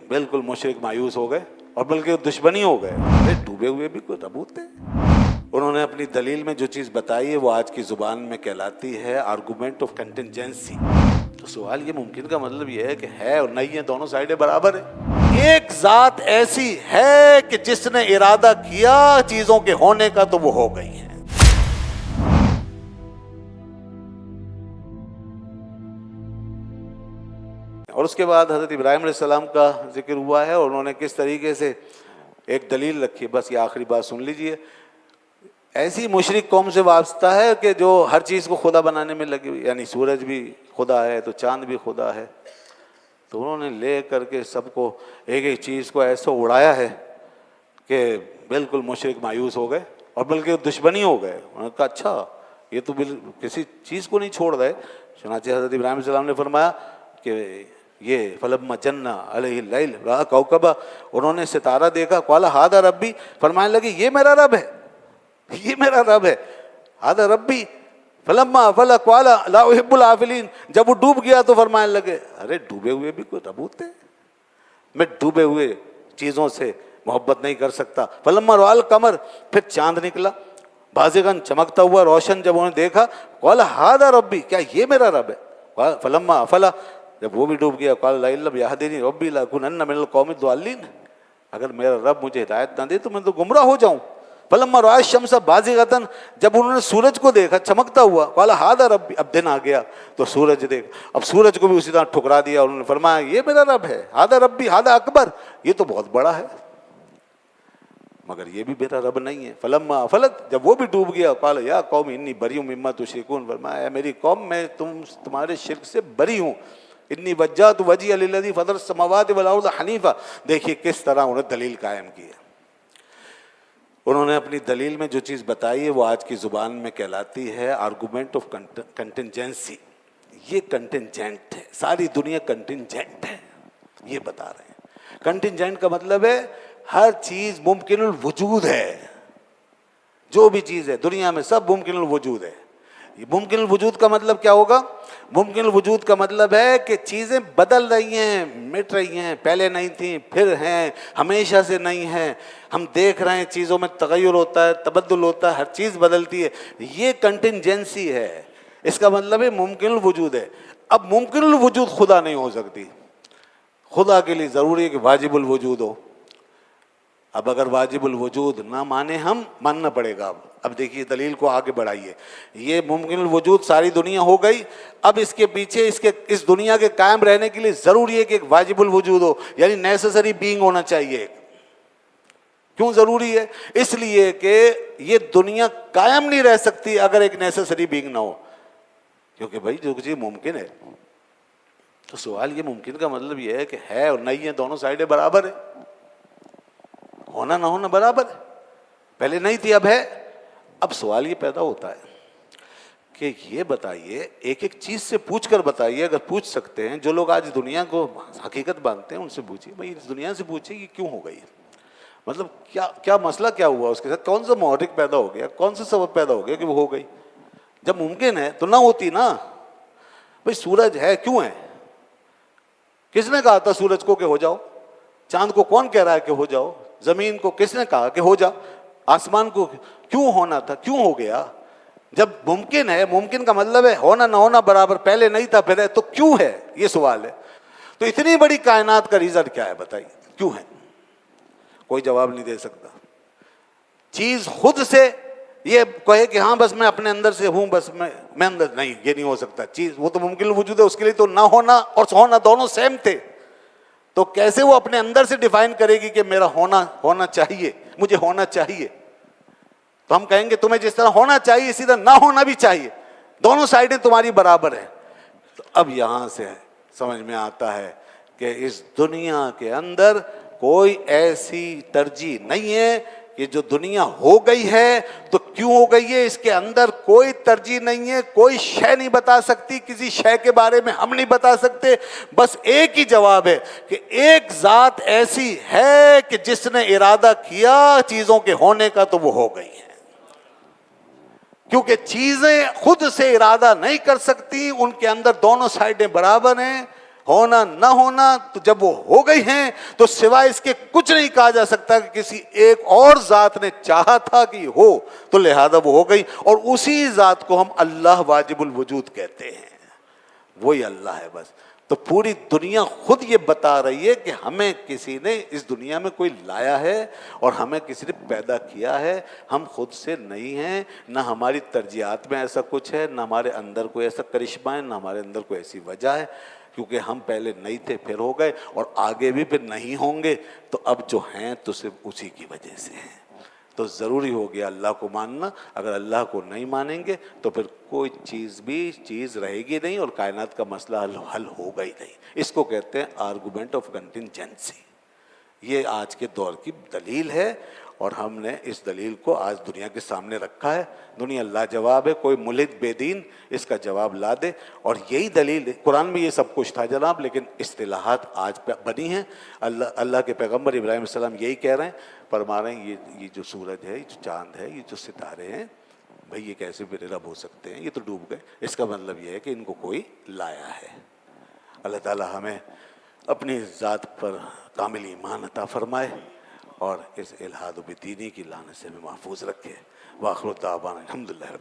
बिल्कुल मुशरिक मायूस हो गए और बल्कि दुश्मनी हो गए। अरे डूबे हुए भी कोई रबूत है। उन्होंने अपनी दलील में जो चीज़ बताई है वो आज की ज़ुबान में कहलाती है आर्गूमेंट ऑफ कंटिंजेंसी। तो सवाल ये मुमकिन का मतलब ये है कि है और नहीं है, दोनों साइडें बराबर है। एक ज़ात ऐसी है कि जिसने इरादा किया चीज़ों के होने का तो वो हो गई है। और उसके बाद हज़रत इब्राहिम अलैहिस्सलाम का जिक्र हुआ है और उन्होंने किस तरीके से एक दलील रखी। बस ये आखिरी बात सुन लीजिए। ऐसी मुशरिक कौम से वास्ता है कि जो हर चीज़ को खुदा बनाने में लगी हुई, यानी सूरज भी खुदा है तो चांद भी खुदा है। तो उन्होंने ले करके सबको एक एक चीज़ को ऐसा उड़ाया है कि बिल्कुल मुशरिक मायूस हो गए और बल्कि दुश्मनी हो गए। उन्होंने कहा अच्छा ये तो किसी चीज़ को नहीं छोड़ रहे। चुनांचे हज़रत इब्राहिम अलैहिस्सलाम ने फरमाया कि ये फलम्मा जन्ना अलैहिल लैल रआ कौकबा, उन्होंने सितारा देखा, क़ाला हादा रब्बी, फरमाने लगे ये मेरा रब है, ये मेरा रब है। हादा रब्बी फलम्मा फला क़ाला ला उहिब्बुल आफिलीन, जब वो डूब गया तो फरमाने लगे अरे डूबे हुए भी कोई रबूत है, मैं डूबे हुए चीज़ों से मोहब्बत नहीं कर सकता। फलम्मा रअल कमर, फिर चांद निकला बाज़िगन चमकता हुआ रोशन, जब उन्होंने देखा क़ाला हादा रब्बी, क्या ये मेरा रब है। फलम्मा अफला, जब वो भी डूब गया क़ाला ला इल्लम यहदीनी रब्बी लअकुनन्ना मिनल क़ौमिद दाल्लीन, अगर मेरा रब मुझे हिदायत ना दे तो मैं तो गुमराह हो जाऊँ। फलम्मा रअा शम्सा बाज़िगतन, जब उन्होंने सूरज को देखा चमकता हुआ, क़ाला हादा रब्बी, अब दिन आ गया तो सूरज देख, अब सूरज को भी उसी तरह ठुकरा दिया। उन्होंने फरमाया ये मेरा रब है, हादा रब्बी हादा अकबर, ये तो बहुत बड़ा है, मगर ये भी मेरा रब नहीं है। फलम्मा अफलत, जब वो भी डूब गया, क़ाला या कौम इन्नी बरीउम मिम्मा तुशरिकून, फरमाया मेरी कौम मैं तुम्हारे शिर्क से बरी हूँ। इन्नी वज्जहतु वजहिया लिल्लज़ी फ़तरस समावाति वल अर्ज़ हनीफ़ा। देखिए किस तरह उन्होंने दलील कायम की है। उन्होंने अपनी दलील में जो चीज़ बताई है वो आज की ज़ुबान में कहलाती है आर्गूमेंट ऑफ कंटिंजेंसी। ये कंटिंजेंट है, सारी दुनिया कंटिंजेंट है, ये बता रहे हैं। कंटिंजेंट का मतलब है हर चीज़ मुमकिनुल वजूद है, जो भी चीज़ है दुनिया में सब मुमकिनुल वजूद है। ये मुमकिनुल वजूद का मतलब क्या होगा? मुमकिनुल वजूद का मतलब है कि चीज़ें बदल रही हैं, मिट रही हैं, पहले नहीं थी फिर हैं, हमेशा से नहीं हैं। हम देख रहे हैं चीज़ों में तगय्युर होता है, तबद्दुल होता है, हर चीज़ बदलती है, ये कंटिंजेंसी है। इसका मतलब है मुमकिनुल वजूद है। अब मुमकिनुल वजूद खुदा नहीं हो सकती, खुदा के लिए ज़रूरी है कि वाजिबुल वजूद हो। अब अगर वाजिबुल वजूद ना माने हम, मानना पड़ेगा। अब देखिए दलील को आगे बढ़ाइए। ये मुमकिनुल वजूद सारी दुनिया हो गई, अब इसके पीछे इस दुनिया के कायम रहने के लिए ज़रूरी है कि एक वाजिबुल वजूद हो, यानी नेसेसरी बीइंग होना चाहिए। क्यों ज़रूरी है? इसलिए कि ये दुनिया कायम नहीं रह सकती अगर एक नेसेसरी बीइंग ना हो, क्योंकि भाई जो चीज़ मुमकिन है, तो सवाल ये मुमकिन का मतलब ये है कि है और नहीं है, दोनों साइडें बराबर है, होना ना होना बराबर है। पहले नहीं थी अब है। अब सवाल ये पैदा होता है कि ये बताइए, एक एक चीज़ से पूछ कर बताइए, अगर पूछ सकते हैं जो लोग आज दुनिया को हकीकत मानते हैं उनसे पूछिए, भाई इस दुनिया से पूछिए कि क्यों हो गई, मतलब क्या क्या मसला क्या हुआ उसके साथ, कौन सा मुहर्रिक पैदा हो गया, कौन सा सबब पैदा हो गया कि वो हो गई। जब मुमकिन है तो ना होती ना। भाई सूरज है, क्यों है? किसने कहा था सूरज को कि हो जाओ? चांद को कौन कह रहा है कि हो जाओ? ज़मीन को किसने कहा कि हो जा? आसमान को क्यों होना था, क्यों हो गया? जब मुमकिन है, मुमकिन का मतलब है होना ना होना बराबर, पहले नहीं था फिर है, तो क्यों है, ये सवाल है। तो इतनी बड़ी कायनात का रीज़न क्या है बताइए, क्यों है? कोई जवाब नहीं दे सकता। चीज़ खुद से ये कहे कि हाँ बस मैं अपने अंदर से हूँ, बस मैं अंदर नहीं, ये नहीं हो सकता। चीज़ वो तो मुमकिन वजूद है, उसके लिए तो ना होना और होना दोनों सेम थे, तो कैसे वो अपने अंदर से डिफाइन करेगी कि मेरा होना चाहिए, मुझे होना चाहिए। तो हम कहेंगे तुम्हें जिस तरह होना चाहिए इसी तरह ना होना भी चाहिए, दोनों साइडें तुम्हारी बराबर है। तो अब यहाँ से समझ में आता है कि इस दुनिया के अंदर कोई ऐसी तरजीह नहीं है कि जो दुनिया हो गई है तो क्यों हो गई है, इसके अंदर कोई तरजीह नहीं है, कोई शय नहीं बता सकती, किसी शय के बारे में हम नहीं बता सकते। बस एक ही जवाब है कि एक ज़ात ऐसी है कि जिसने इरादा किया चीज़ों के होने का तो वो हो गई है। क्योंकि चीज़ें खुद से इरादा नहीं कर सकती, उनके अंदर दोनों साइडें बराबर हैं, ہونا نہ ہونا تو جب وہ ہو گئی ہیں تو سوائے اس کے کچھ نہیں کہا جا سکتا کہ کسی ایک اور ذات نے چاہا تھا کہ ہو، تو لہذا وہ ہو گئی، اور اسی ذات کو ہم اللہ واجب الوجود کہتے ہیں، وہی اللہ ہے بس۔ تو پوری دنیا خود یہ بتا رہی ہے کہ ہمیں کسی نے اس دنیا میں کوئی لایا ہے اور ہمیں کسی نے پیدا کیا ہے، ہم خود سے نہیں ہیں، نہ ہماری ترجیحات میں ایسا کچھ ہے، نہ ہمارے اندر کوئی ایسا کرشمہ ہے، نہ ہمارے اندر کوئی ایسی وجہ ہے، کیونکہ ہم پہلے نہیں تھے پھر ہو گئے اور آگے بھی پھر نہیں ہوں گے، تو اب جو ہیں تو صرف اسی کی وجہ سے ہیں۔ تو ضروری ہو گیا اللہ کو ماننا۔ اگر اللہ کو نہیں مانیں گے تو پھر کوئی چیز رہے گی نہیں اور کائنات کا مسئلہ حل ہوگا ہی نہیں۔ اس کو کہتے ہیں آرگومنٹ آف کنٹینجنسی۔ یہ آج کے دور کی دلیل ہے اور ہم نے اس دلیل کو آج دنیا کے سامنے رکھا ہے۔ دنیا لاجواب ہے، کوئی ملحد بے دین اس کا جواب لا دے، اور یہی دلیل ہے۔ قرآن میں یہ سب کچھ تھا جناب، لیکن اصطلاحات آج بنی ہیں۔ اللہ کے پیغمبر ابراہیم علیہ السلام یہی کہہ رہے ہیں، فرما رہے ہیں یہ جو سورج ہے، یہ جو چاند ہے، یہ جو ستارے ہیں، بھئی یہ کیسے میرے رب ہو سکتے ہیں، یہ تو ڈوب گئے۔ اس کا مطلب یہ ہے کہ ان کو کوئی لایا ہے۔ اللہ تعالی ہمیں اپنی ذات پر کامل ایمان عطا فرمائے اور اس الحاد و بدینی کی لعنت سے ہمیں محفوظ رکھے۔ وآخر دعوانا الحمدللہ۔